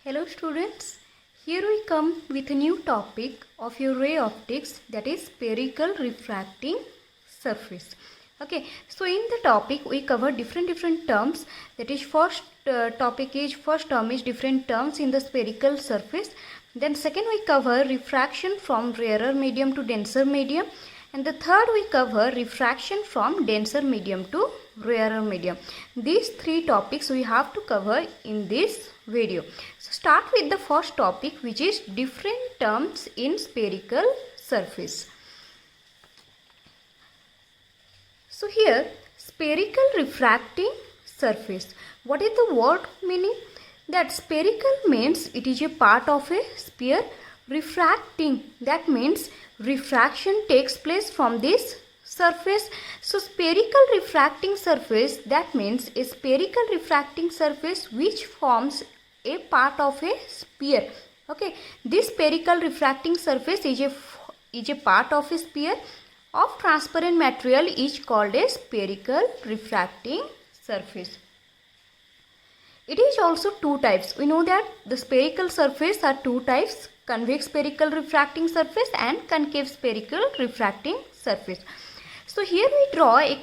Hello students, here we come with a new topic of your ray optics, that is spherical refracting surface. Okay, so in the topic we cover different terms. That is first term is different terms in the spherical surface. Then second we cover refraction from rarer medium to denser medium, and the third we cover refraction from denser medium to rarer medium. These three topics we have to cover in this video. So start with the first topic, which is different terms in spherical surface. So here spherical refracting surface. What is the word meaning? That spherical means it is a part of a sphere. Refracting, that means refraction takes place from this surface. So spherical refracting surface, that means a spherical refracting surface which forms a part of a sphere. Okay, this spherical refracting surface is a part of a sphere of transparent material is called a spherical refracting surface. It is also two types. We know that the spherical surface are two types: convex spherical refracting surface and concave spherical refracting surface. So here we draw a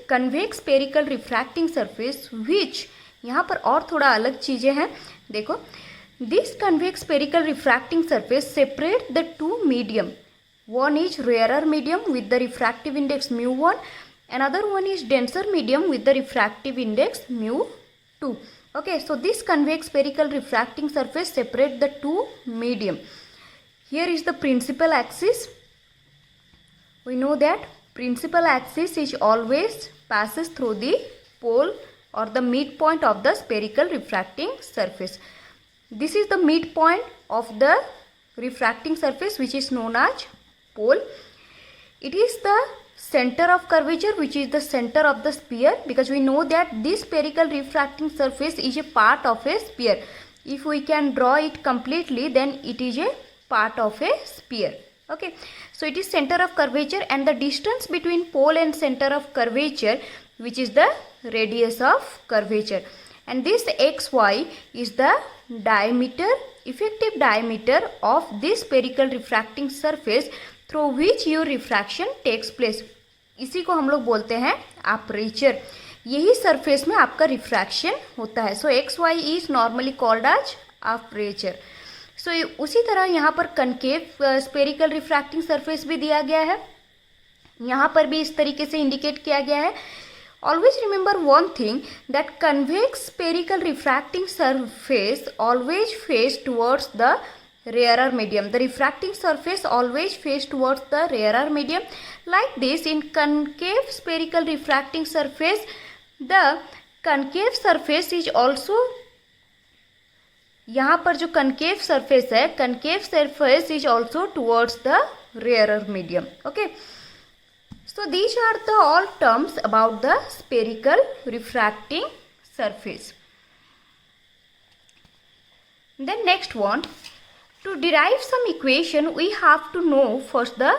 convex spherical refracting surface, which यहाँ पर और थोड़ा अलग चीज़ें हैं. देखो, this convex spherical refracting surface separate the two medium. One is rarer medium with the refractive index mu1, another one is denser medium with the refractive index mu2. Okay, so this convex spherical refracting surface separate the two medium. Here is the principal axis. We know that principal axis is always passes through the pole or the midpoint of the spherical refracting surface. This is the midpoint of the refracting surface, which is known as pole. It is the center of curvature, which is the center of the sphere, because we know that this spherical refracting surface is a part of a sphere. If we can draw it completely, then it is a part of a sphere. Okay, so it is center of curvature, and the distance between pole and center of curvature, which is the radius of curvature, and this xy is the diameter, effective diameter of this spherical refracting surface through which your refraction takes place. इसी को हम लोग बोलते हैं aperture. यही surface में आपका refraction होता है. So xy is normally called as aperture. So उसी तरह यहाँ पर कनकेव स्फेरिकल रिफ्रैक्टिंग सरफेस भी दिया गया है. यहाँ पर भी इस तरीके से इंडिकेट किया गया है. Always remember one thing, that convex spherical refracting surface always face towards the rarer medium. The refracting surface always face towards the rarer medium. Like this, in concave spherical refracting surface, the concave surface is also, यहाँ पर जो concave surface है, concave surface is also towards the rarer medium. Okay. So these are the all terms about the spherical refracting surface. Then next one, to derive some equation, we have to know first the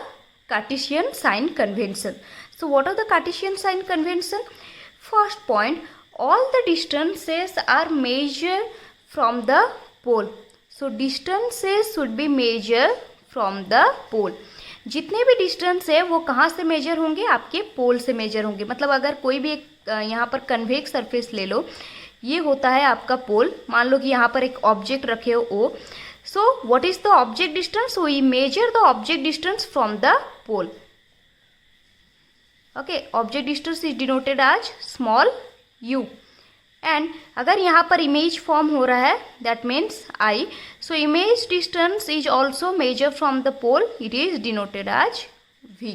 Cartesian sign convention. So what are the Cartesian sign convention? First point, all the distances are measured from the pole. So distances should be measured from the pole. जितने भी distance है वो कहाँ से major होंगे? आपके पोल से major होंगे. मतलब अगर कोई भी एक यहाँ पर कन्वेक्स सरफेस ले लो, ये होता है आपका पोल. मान लो कि यहाँ पर एक ऑब्जेक्ट रखे हो O. So what is the object distance? We measure the object distance from the pole. Okay, object distance is denoted as small u. And अगर यहाँ पर इमेज फॉर्म हो रहा है, that means I. So image distance is also measure from the pole. It is denoted as V.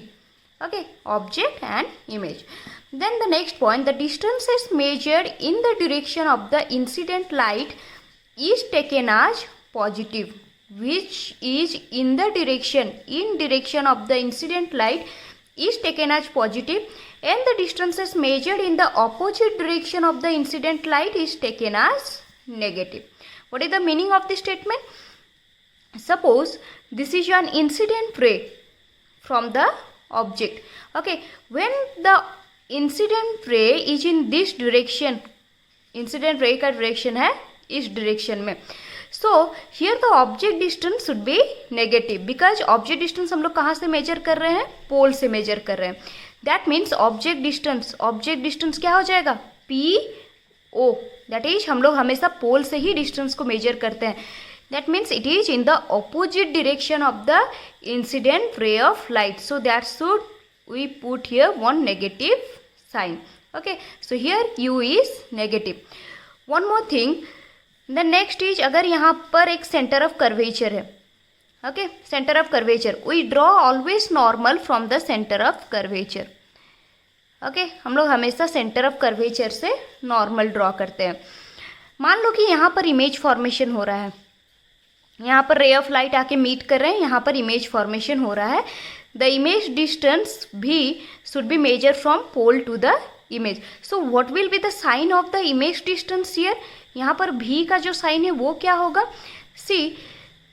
Okay, object and image. Then the next point, the distance is measured in the direction of the incident light is taken as positive, which is in direction of the incident light is taken as positive, and the distances measured in the opposite direction of the incident light is taken as negative. What is the meaning of this statement? Suppose this is an incident ray from the object. Okay, when the incident ray is in this direction, incident ray का direction है इस direction में, so here the object distance should B negative because object distance हम लोग कहाँ से major कर रहे हैं, पोल से मेजर कर रहे हैं. दैट मीन्स ऑब्जेक्ट डिस्टेंस क्या हो जाएगा, पी ओ. दैट इज हम लोग हमेशा पोल से ही डिस्टेंस को मेजर करते हैं. That means it is in the opposite direction of the incident ray of light. So that should we put here one negative sign. Okay, so here u is negative. One more thing, the next is अगर यहाँ पर एक centre of curvature है. Okay, centre of curvature, we draw always normal from the centre of curvature. Okay, हम लोग हमेशा centre of curvature से normal draw करते हैं. मान लो कि यहाँ पर इमेज फॉर्मेशन हो रहा है, यहाँ पर रे ऑफ लाइट आके मीट कर रहे हैं, यहाँ पर इमेज फॉर्मेशन हो रहा है. द इमेज डिस्टेंस भी should be measure from pole to the image. So what will be the sign of the image distance here. यहाँ पर भी का जो साइन है वो क्या होगा, see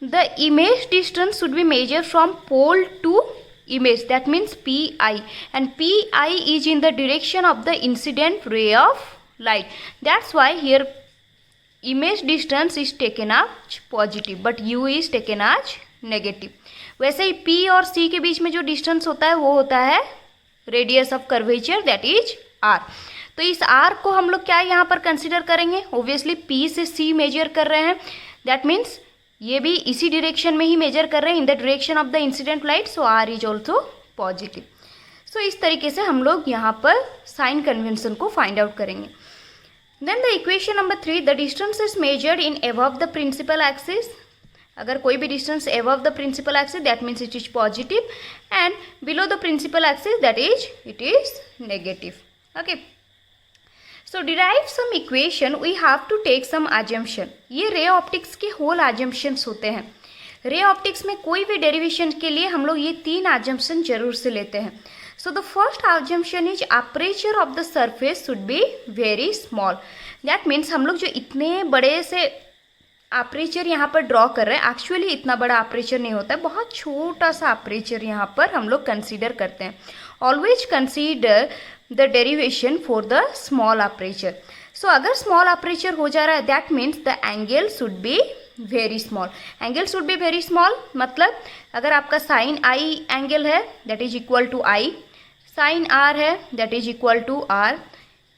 the image distance should be measure from pole to image, that means pi, and pi is in the direction of the incident ray of light. That's why here image distance is taken as positive but u is taken as negative. वैसे ही p और c के बीच में जो distance होता है वो होता है radius of curvature, that is r. तो इस r को हम लोग क्या यहाँ पर कंसिडर करेंगे, ऑब्वियसली p से c मेजर कर रहे हैं. दैट मीन्स ये भी इसी डायरेक्शन में ही मेजर कर रहे हैं, in the direction of the incident light. So r is also positive. So इस तरीके से हम लोग यहाँ पर साइन कन्वेंशन को फाइंड आउट करेंगे. Then the equation number 3, the distance is measured in above the principal axis. अगर कोई भी distance above the principal axis that means it is positive, and below the principal axis that is it is negative. Okay, so derive some equation, we have to take some assumption. ये ray optics के whole assumptions होते हैं. Ray optics में कोई भी derivation के लिए हम लोग ये 3 assumption जरूर से लेते हैं. So the first assumption is aperture of the surface should be very small. That means हम लोग जो इतने बड़े से अपर्चर यहाँ पर ड्रॉ कर रहे हैं, एक्चुअली इतना बड़ा अपर्चर नहीं होता है, बहुत छोटा सा अपर्चर यहाँ पर हम लोग कंसीडर करते हैं. Always consider the derivation for the small aperture. So अगर स्मॉल अपर्चर हो जा रहा है that means the angle should be very small. Angle should be very small मतलब अगर आपका साइन आई एंगल है that is equal to i, sine r है that is equal to r,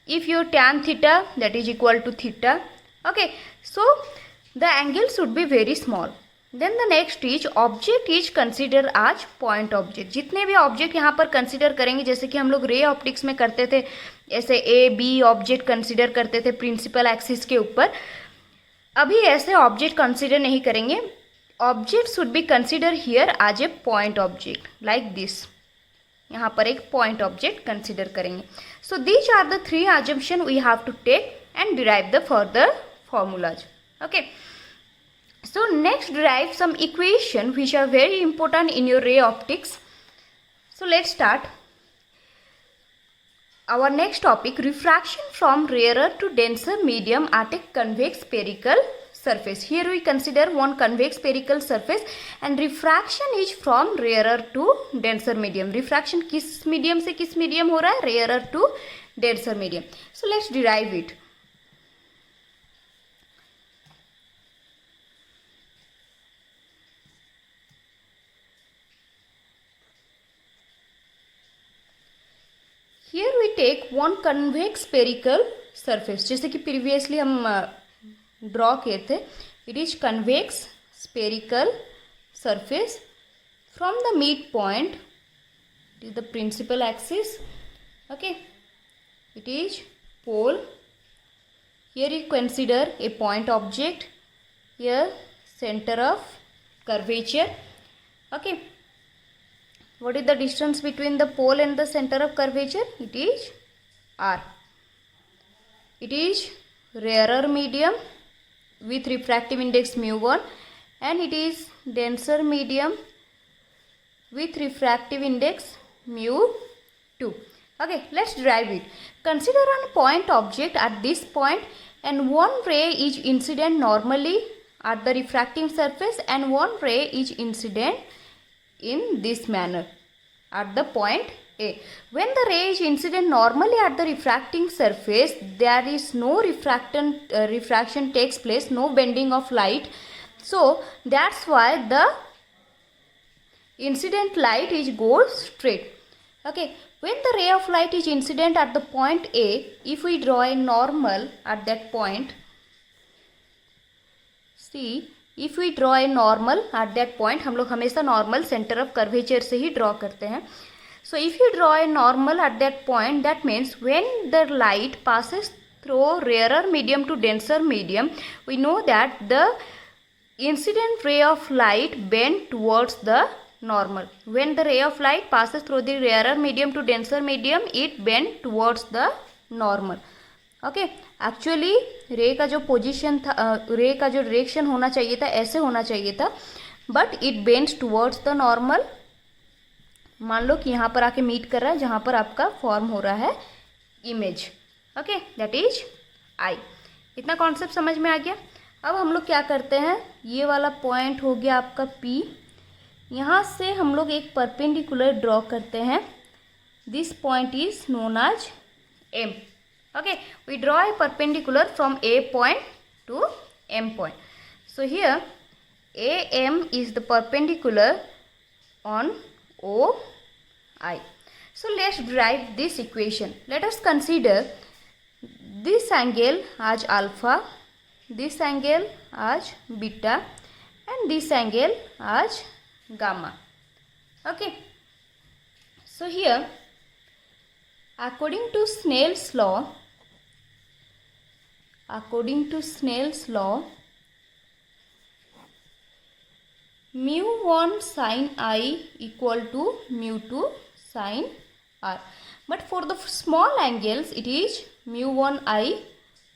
if your tan theta that is equal to theta. Okay, so the angle should be very small. Then the next is object is consider as point object. जितने भी object यहाँ पर consider करेंगे, जैसे कि हम लोग ray optics में करते थे, ऐसे ए बी ऑब्जेक्ट कंसिडर करते थे प्रिंसिपल एक्सिस के ऊपर, अभी ऐसे ऑब्जेक्ट कंसिडर नहीं करेंगे. Object should be consider here as a point object like this. यहाँ पर एक पॉइंट ऑब्जेक्ट कंसिडर करेंगे. So these are the 3 assumption we have to take and derive the further formulas. Okay, so next derive some equation which are very important in your ray optics. So let's start. Our next topic, refraction from rarer to denser medium at a convex spherical surface. Here we consider one convex spherical surface and refraction is from rarer to denser medium. Refraction किस medium से किस medium हो रहा है, rarer to denser medium. So let's derive it. Here we take one convex spherical surface. जैसे कि previously हम draw किए थे, it is convex spherical surface from the midpoint to the principal axis. Okay, it is pole. Here you consider a point object. Here center of curvature. Okay. What is the distance between the pole and the center of curvature? It is r. It is rarer medium with refractive index mu1 and it is denser medium with refractive index mu2. Okay, let's derive it. Consider a point object at this point and one ray is incident normally at the refracting surface and one ray is incident in this manner at the point A. When the ray is incident normally at the refracting surface, there is no refraction takes place, no bending of light So that's why the incident light is goes straight. Okay, when the ray of light is incident at the point A, if we draw a normal at that point, see if we draw a normal at that point, हम लोग हमेशा normal center of curvature से ही draw करते हैं. So if you draw a normal at that point, that means when the light passes through rarer medium to denser medium, we know that the incident ray of light bend towards the normal. When the ray of light passes through the rarer medium to denser medium, it bend towards the normal. Okay, actually रे का जो position था, रे का जो direction होना चाहिए था ऐसे होना चाहिए था, but it bends towards the normal. मान लो कि यहाँ पर आके मीट कर रहा है जहाँ पर आपका फॉर्म हो रहा है इमेज. ओके, दैट इज आई. इतना कॉन्सेप्ट समझ में आ गया. अब हम लोग क्या करते हैं, ये वाला पॉइंट हो गया आपका P. यहाँ से हम लोग एक परपेंडिकुलर ड्रॉ करते हैं. This point is known as M. Okay, we draw a perpendicular from A point to M point. So here AM is the perpendicular on OI. So let's derive this equation. Let us consider this angle as alpha, this angle as beta, and this angle as gamma. Okay, so here according to Snell's law, mu1 sin I equal to mu2 sin R. But for the small angles, it is mu1 I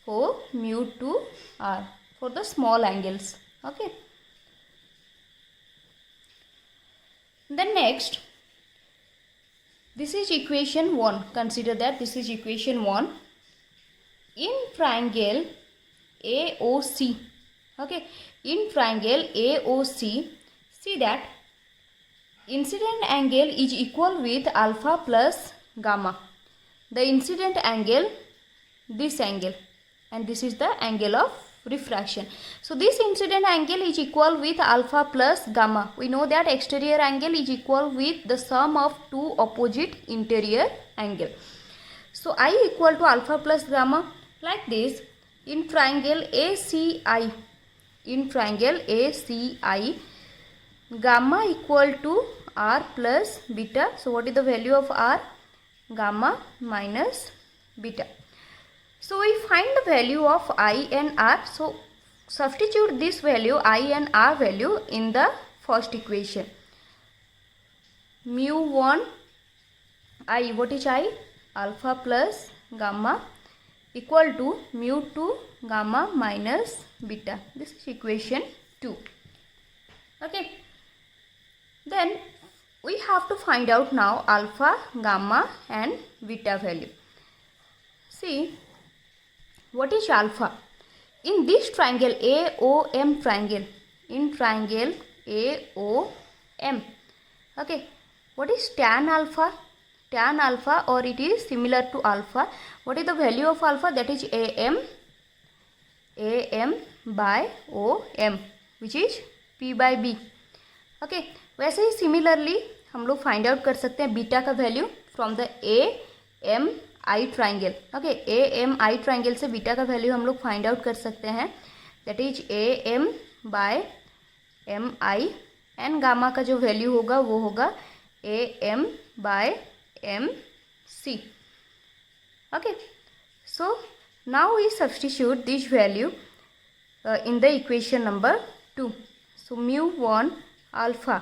for mu2 R for the small angles. Okay. Then next, this is equation 1. Consider that this is equation 1. In triangle AOC, okay, in triangle AOC, see that incident angle is equal with alpha plus gamma. The incident angle, this angle, and this is the angle of refraction. So this incident angle is equal with alpha plus gamma. We know that exterior angle is equal with the sum of two opposite interior angle. So I equal to alpha plus gamma. Like this, in triangle ACI, gamma equal to R plus beta. So what is the value of R? Gamma minus beta. So we find the value of I and R. So substitute this value, I and R value, in the first equation. Mu1 I, what is I? Alpha plus gamma equal to mu2 gamma minus beta. This is equation 2. Okay. Then we have to find out now alpha, gamma and beta value. See, what is alpha? In this triangle AOM triangle, in triangle AOM, okay, what is tan alpha? Tan alpha, or it is similar to alpha. What is the value of alpha? That is AM by OM, which is P by B. Okay, वैसे ही similarly हम लोग find out कर सकते हैं beta का value from the AMI triangle. Okay, AMI triangle से beta का value हम लोग फाइंड आउट कर सकते हैं. That is AM by MI, and gamma का जो वैल्यू होगा वो होगा AM by MC. Okay, so now we substitute this value in the equation number 2. So mu1 alpha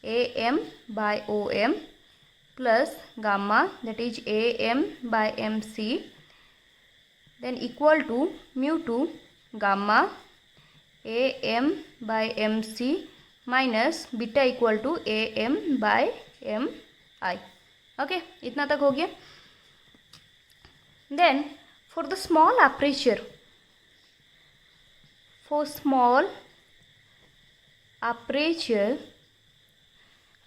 AM by OM plus gamma, that is AM by MC, then equal to mu2 gamma AM by MC minus beta equal to AM by MI. Okay, इतना तक हो गया. Then for the small aperture,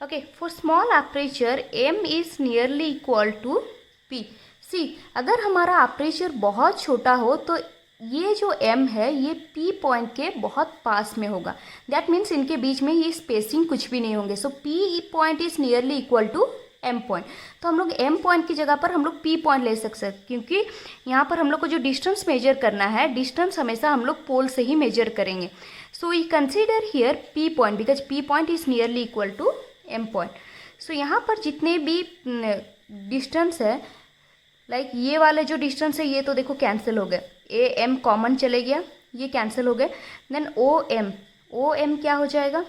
okay, for small aperture M is nearly equal to P. See, अगर हमारा aperture बहुत छोटा हो तो ये जो m है ये p पॉइंट के बहुत पास में होगा, दैट मीन्स इनके बीच में ये स्पेसिंग कुछ भी नहीं होंगे। So p point is nearly equal to m point. तो हम लोग m पॉइंट की जगह पर हम लोग p पॉइंट ले सकते हैं, क्योंकि यहाँ पर हम लोग को जो डिस्टेंस मेजर करना है, डिस्टेंस हमेशा हम लोग पोल से ही मेजर करेंगे। So we consider here p point because p point is nearly equal to m point. So यहाँ पर जितने भी डिस्टेंस है, लाइक ये वाले जो डिस्टेंस है ये तो देखो कैंसिल हो गए, ए एम कॉमन चले गया, ये कैंसिल हो गए। देन ओ एम क्या हो जाएगा,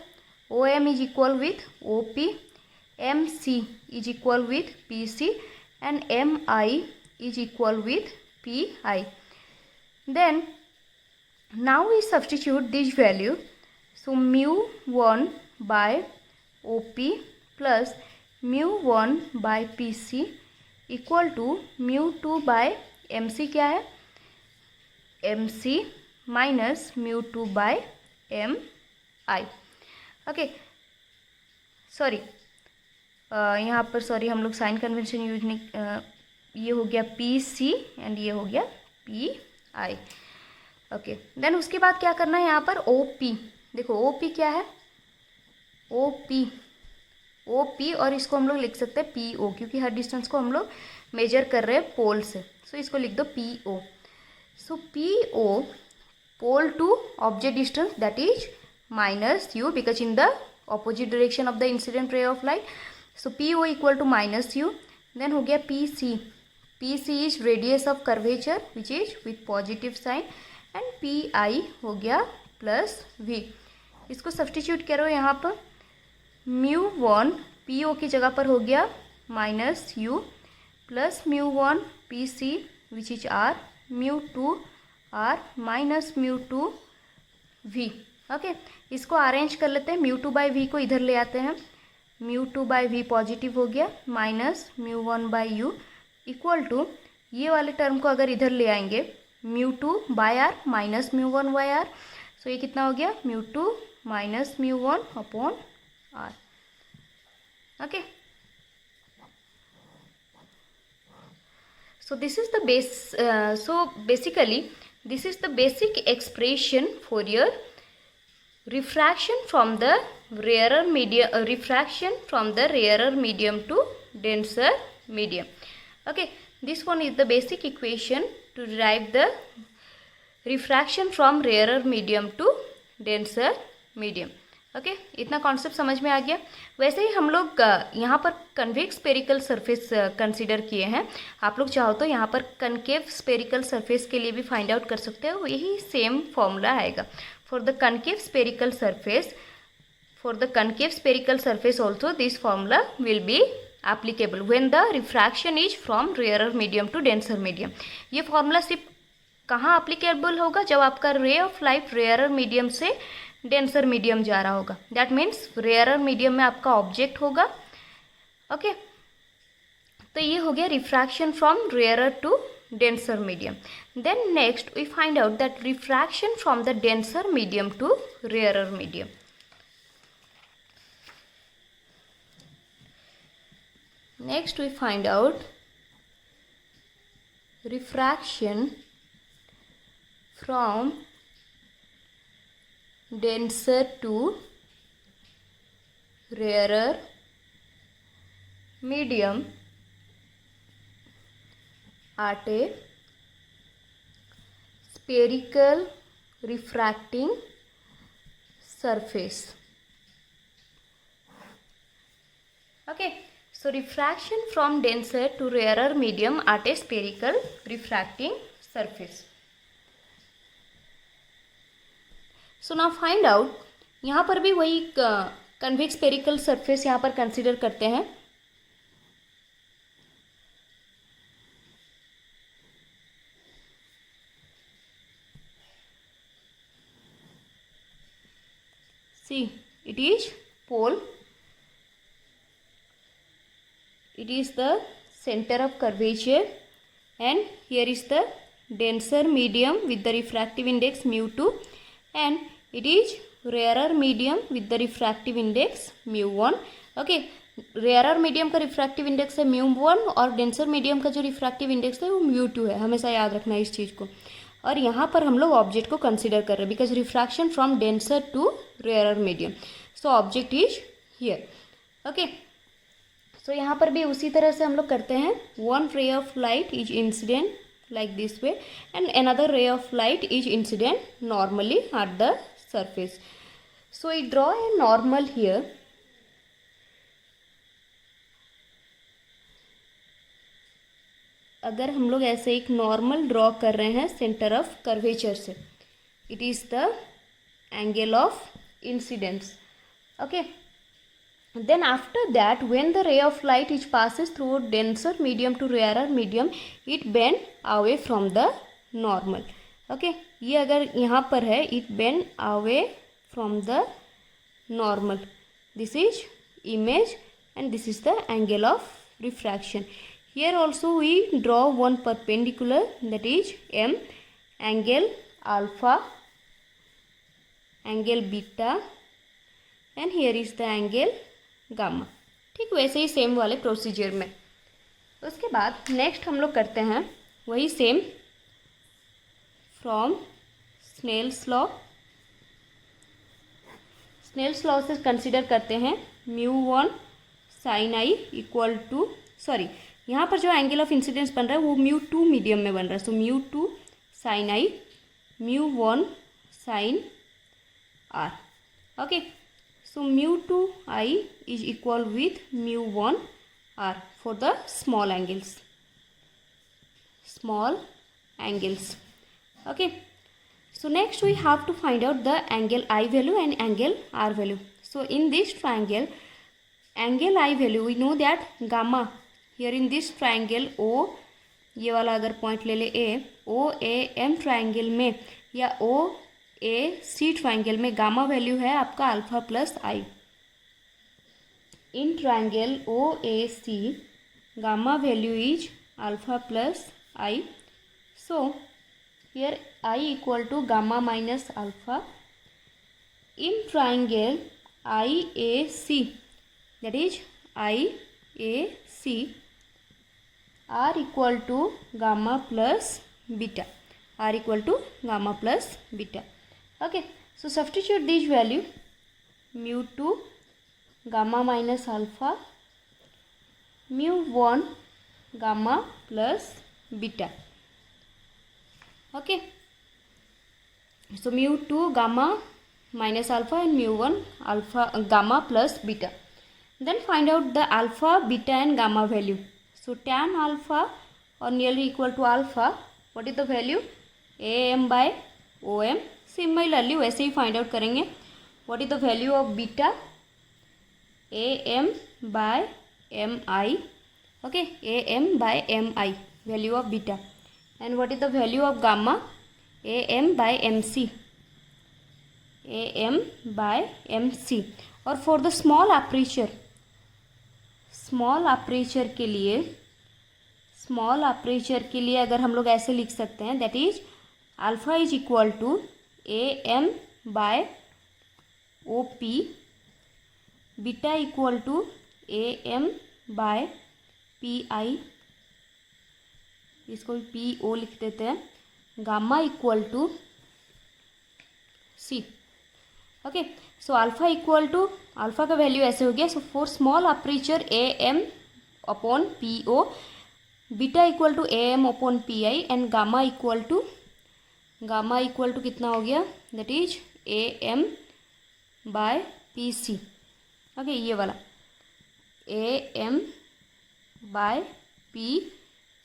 O M is equal with O P, M C is equal with P C and M I is equal with P I. Then now we substitute this value. So μ1 by O P plus μ1 by P C equal to μ2 by M C, क्या है M C minus μ2 by M I. Okay sorry, यहाँ पर sorry हम लोग sign convention use नहीं, ये हो गया पी सी एंड ये हो गया पी आई। ओके देन उसके बाद क्या करना है, यहाँ पर ओ पी, देखो ओ पी क्या है, ओ पी और इसको हम लोग लिख सकते हैं पी ओ, क्योंकि हर डिस्टेंस को हम लोग मेजर कर रहे हैं पोल से। सो इसको लिख दो P O. So P O pole to object distance that is minus u because in the opposite direction of the incident ray of light. So P O equal to minus u. Then हो गया P C is radius of curvature which is with positive sign and P I हो गया plus we. इसको substitute करो यहाँ पर, μ1 P O की जगह पर हो गया minus u plus μ1 P C which is r, μ2 r minus μ2 v. Okay इसको अरेंज कर लेते हैं, μ2 बाई वी को इधर ले आते हैं, μ2 बाई वी पॉजिटिव हो गया minus μ1 by u equal to, ये वाले टर्म को अगर इधर ले आएंगे μ2 by r minus μ1 by r. So ये कितना हो गया μ2 minus μ1 upon are. Okay so this is the base so basically this is the basic expression for your refraction from the rarer medium to denser medium. Okay, this one is the basic equation to derive the refraction from rarer medium to denser medium. Okay इतना concept समझ में आ गया। वैसे ही हम लोग यहाँ पर convex spherical surface consider किए हैं, आप लोग चाहो तो यहाँ पर कनकेव स्पेरिकल सरफेस के लिए भी फाइंड आउट कर सकते हो, यही सेम फॉर्मूला आएगा। For the concave spherical surface also this formula will be applicable when the refraction is from rarer medium to denser medium. ये फॉर्मूला सिर्फ कहाँ एप्लीकेबल होगा, जब आपका ray of light rarer medium से डेंसर मीडियम जा रहा होगा, दैट मीन्स रेयरर मीडियम में आपका ऑब्जेक्ट होगा। ओके तो ये हो गया refraction from rarer to denser medium. Then next we find out that refraction from the denser medium to rarer medium. Next we find out refraction from denser to rarer medium at a spherical refracting surface. Okay, so refraction from denser to rarer medium at a spherical refracting surface. So now find out, यहाँ पर भी वही convex spherical surface यहाँ पर consider करते हैं। See it is pole, it is the center of curvature and here is the denser medium with the refractive index mu2 and it is rarer medium with the refractive index mu1. okay, rarer medium का refractive index है mu1 और denser medium का जो refractive index है वो mu2 है, हमेशा याद रखना है इस चीज़ को। और यहाँ पर हम लोग ऑब्जेक्ट को कंसिडर कर रहे हैं because refraction from denser to rarer medium, so object is here. Okay, so यहाँ पर भी उसी तरह से हम लोग करते हैं। वन रे of light is incident like this way and another ray of light is incident normally at the surface. So I draw a normal here. अगर हम लोग ऐसे एक नॉर्मल ड्रॉ कर रहे हैं सेंटर ऑफ कर्वेचर से, it is the angle of incidence. Okay, then after that when the ray of light which passes through denser medium to rarer medium, it bend away from the normal. okay, ये अगर यहाँ पर है it bend away from the normal, this is image and this is the angle of refraction. Here also we draw one perpendicular, that is m, angle alpha, angle beta and here is the angle gamma. ठीक वैसे ही same वाले procedure में। उसके बाद next हम लोग करते हैं वही same from Snell's law. Snell's law से कंसिडर करते हैं μ1 sin i equal to, sorry यहाँ पर जो एंगल ऑफ इंसिडेंस बन रहा है वो μ2 मीडियम में बन रहा है, सो μ2 sin i μ1 sin r। Okay, so μ2 I is equal with μ1 R for the small angles. Small angles. Okay. So next we have to find out the angle I value and angle R value. So in this triangle, angle I value we know that gamma here in this triangle O, ये वाला अगर point ले ले A, O A M triangle में या O A C triangle में gamma value है आपका alpha plus i. In triangle O A C gamma value is alpha plus i, so here i equal to gamma minus alpha. In triangle I A C, that is I A C, r equal to gamma plus beta, r equal to gamma plus beta. Okay, so substitute this value μ2 gamma minus alpha, μ1 gamma plus beta. Okay, so μ2 gamma minus alpha and μ1 alpha gamma plus beta. Then find out the alpha, beta and gamma value. So tan alpha or nearly equal to alpha, what is the value? am by om. Similarly वैसे ही find out करेंगे what is the value of beta, A M by M I. Okay, A M by M I value of beta, and what is the value of gamma, A M by M C, A M by M C. और for the small aperture, small aperture के लिए, small aperture के लिए अगर हम लोग ऐसे लिख सकते हैं, that is alpha is equal to A M by O P, beta equal to A M by P I, इसको पी ओ लिख देते हैं, gamma equal to C. Okay, so alpha equal to, alpha का value ऐसे हो गया, so for small aperture A M upon P O, beta equal to A M upon P I and gamma equal to, gamma equal to कितना हो गया, that is A M by P C. Okay, ये वाला A M by P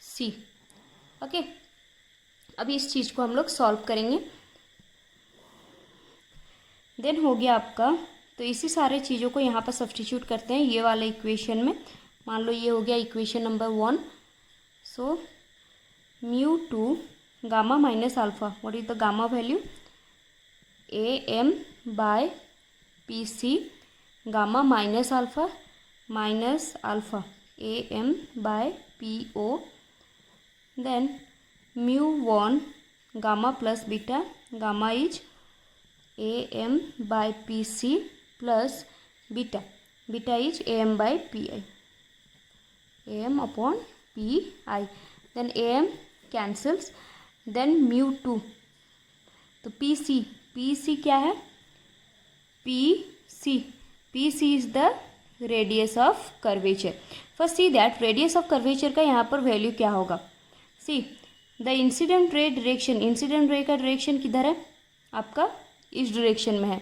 C. Okay, अभी इस चीज़ को हम लोग सॉल्व करेंगे। देन हो गया आपका, तो इसी सारे चीज़ों को यहाँ पर सब्स्टिट्यूट करते हैं ये वाले इक्वेशन में। मान लो ये हो गया equation number 1, so μ2 gamma minus alpha, what is the gamma value, am by pc, gamma minus alpha am by po, then μ1 gamma plus beta, gamma is am by pc plus beta, beta is am by pi, am upon pi, then am cancels, then mu two, तो P C क्या है, P C is the radius of curvature. First see that radius of curvature का यहाँ पर value क्या होगा। See the incident ray direction, incident ray का direction किधर है आपका, इस डायरेक्शन में है।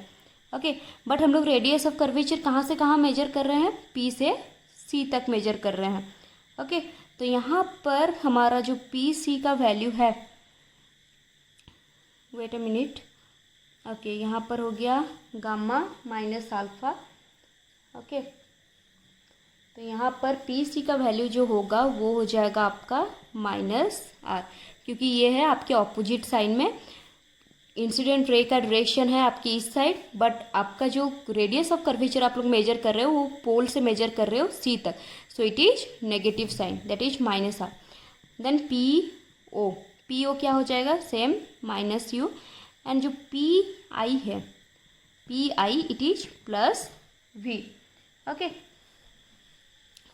ओके, बट हम लोग रेडियस ऑफ कर्वेचर कहाँ से कहाँ मेजर कर रहे हैं, पी से सी तक मेजर कर रहे हैं। ओके, तो यहाँ पर हमारा जो पी सी का वैल्यू है, वेट अ मिनट, ओके यहाँ पर हो गया गामा माइनस अल्फा। ओके, तो यहाँ पर पी सी का वैल्यू जो होगा वो हो जाएगा आपका माइनस आर, क्योंकि ये है आपके ऑपोजिट साइन में, इंसिडेंट रे का डायरेक्शन है आपकी इस साइड, बट आपका जो रेडियस ऑफ कर्वेचर आप लोग मेजर कर रहे हो वो पोल से मेजर कर रहे हो सी तक, so it is negative sign, that is minus are. Then P O क्या हो जाएगा, सेम माइनस यू, एंड जो पी आई है, P I it is plus v. Okay,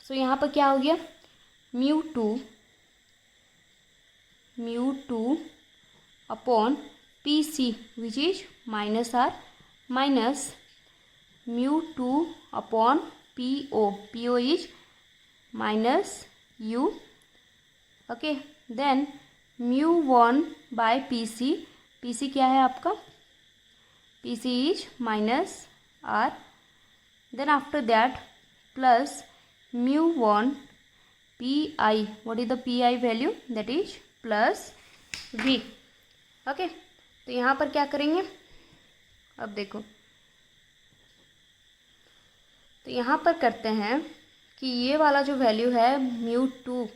so यहाँ पर क्या हो गया, mu two upon P C which is minus r, minus mu two upon P O is minus u. Okay, then mu one by P C क्या है आपका, P C is minus are, then after that plus mu one P I, what is the P I value, that is plus v. Okay, तो यहाँ पर क्या करेंगे, अब देखो, तो यहाँ पर करते हैं कि ये वाला जो वैल्यू है म्यू टू,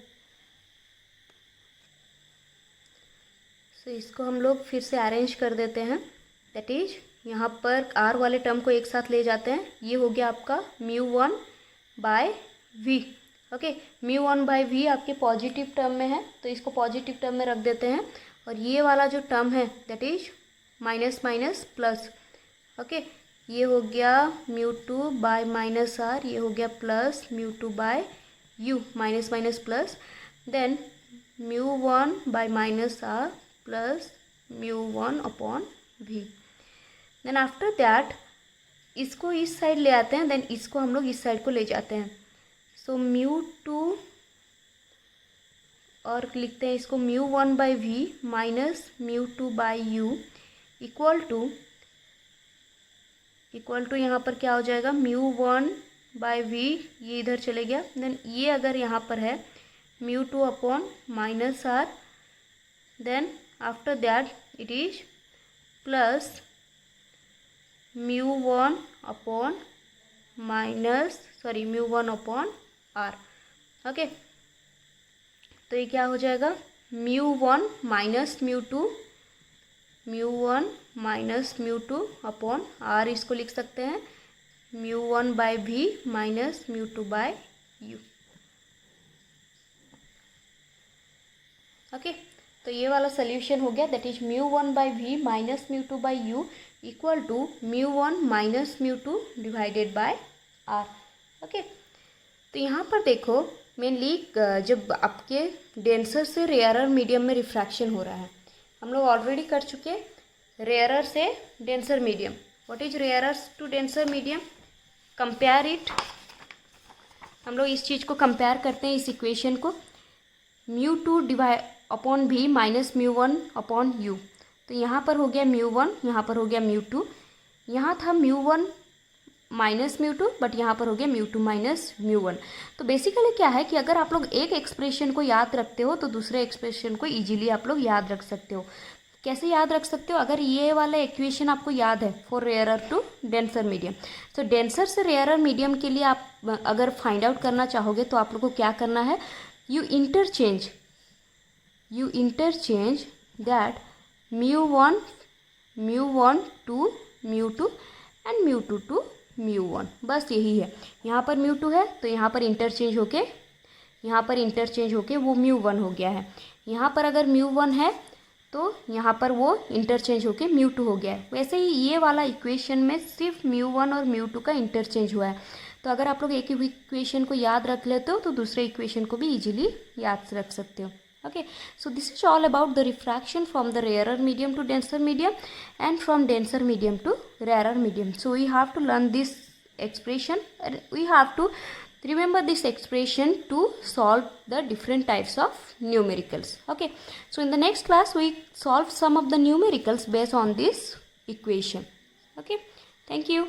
तो इसको हम लोग फिर से अरेंज कर देते हैं, दैट इज यहाँ पर आर वाले टर्म को एक साथ ले जाते हैं, ये हो गया आपका mu one by v. Okay, mu one by v आपके पॉजिटिव टर्म में है, तो इसको पॉजिटिव टर्म में रख देते हैं, और ये वाला जो टर्म है that is minus minus plus. Okay, ये हो गया mu two by minus R, ये हो गया plus mu two by u, minus minus plus, then mu one by minus R plus mu one upon v. Then after that इसको इस side ले आते हैं, देन इसको हम लोग इस साइड को ले जाते हैं, सो म्यू टू, और लिखते हैं इसको mu one by v minus mu two by u equal to यहाँ पर क्या हो जाएगा, म्यू वन बाई वी, ये इधर चले गया, देन ये अगर यहाँ पर है mu two upon minus are, then after that it is plus mu one upon mu one upon are. Okay, तो ये क्या हो जाएगा, mu one minus mu two upon R, इसको लिख सकते हैं mu one by v minus mu two by u. Okay, तो ये वाला सोल्यूशन हो गया, that is mu one by v minus mu two by u equal to mu one minus mu two divided by R. Okay, तो यहाँ पर देखो mainly जब आपके डेंसर से रेयरर मीडियम में रिफ्रैक्शन हो रहा है, हम लोग ऑलरेडी कर चुके रेयरर से denser medium, what is rarer to denser medium, compare it, हम लोग इस चीज़ को कंपेयर करते हैं, इस इक्वेशन को, mu two divide upon v minus mu one upon u, तो यहाँ पर हो गया म्यू वन, यहाँ पर हो गया म्यू टू, यहाँ था mu one minus mu to, but यहाँ पर हो गया mu to minus mu one. तो बेसिकली क्या है कि अगर आप लोग एक एक्सप्रेशन को याद रखते हो तो दूसरे एक्सप्रेशन को इजीली आप लोग याद रख सकते हो। कैसे याद रख सकते हो, अगर ये वाला इक्वेशन आपको याद है for rarer to denser medium, तो डेंसर से रेयरर मीडियम के लिए आप अगर फाइंड आउट करना चाहोगे तो आप लोग को क्या करना है, you interchange that mu one to mu two and mu two to mu one, बस यही है। यहाँ पर म्यू टू है तो यहाँ पर इंटरचेंज होके वो म्यू वन हो गया है, यहाँ पर अगर म्यू वन है तो यहाँ पर वो इंटरचेंज होके म्यू टू हो गया है। वैसे ही ये वाला इक्वेशन में सिर्फ म्यू वन और म्यू टू का इंटरचेंज हुआ है, तो अगर आप लोग एक इक्वेशन को याद रख लेते हो तो दूसरे इक्वेशन को भी इजीली याद रख सकते हो। Okay, so this is all about the refraction from the rarer medium to denser medium and from denser medium to rarer medium. So we have to learn this expression, and we have to remember this expression to solve the different types of numericals. Okay, so in the next class we solve some of the numericals based on this equation. Okay, thank you.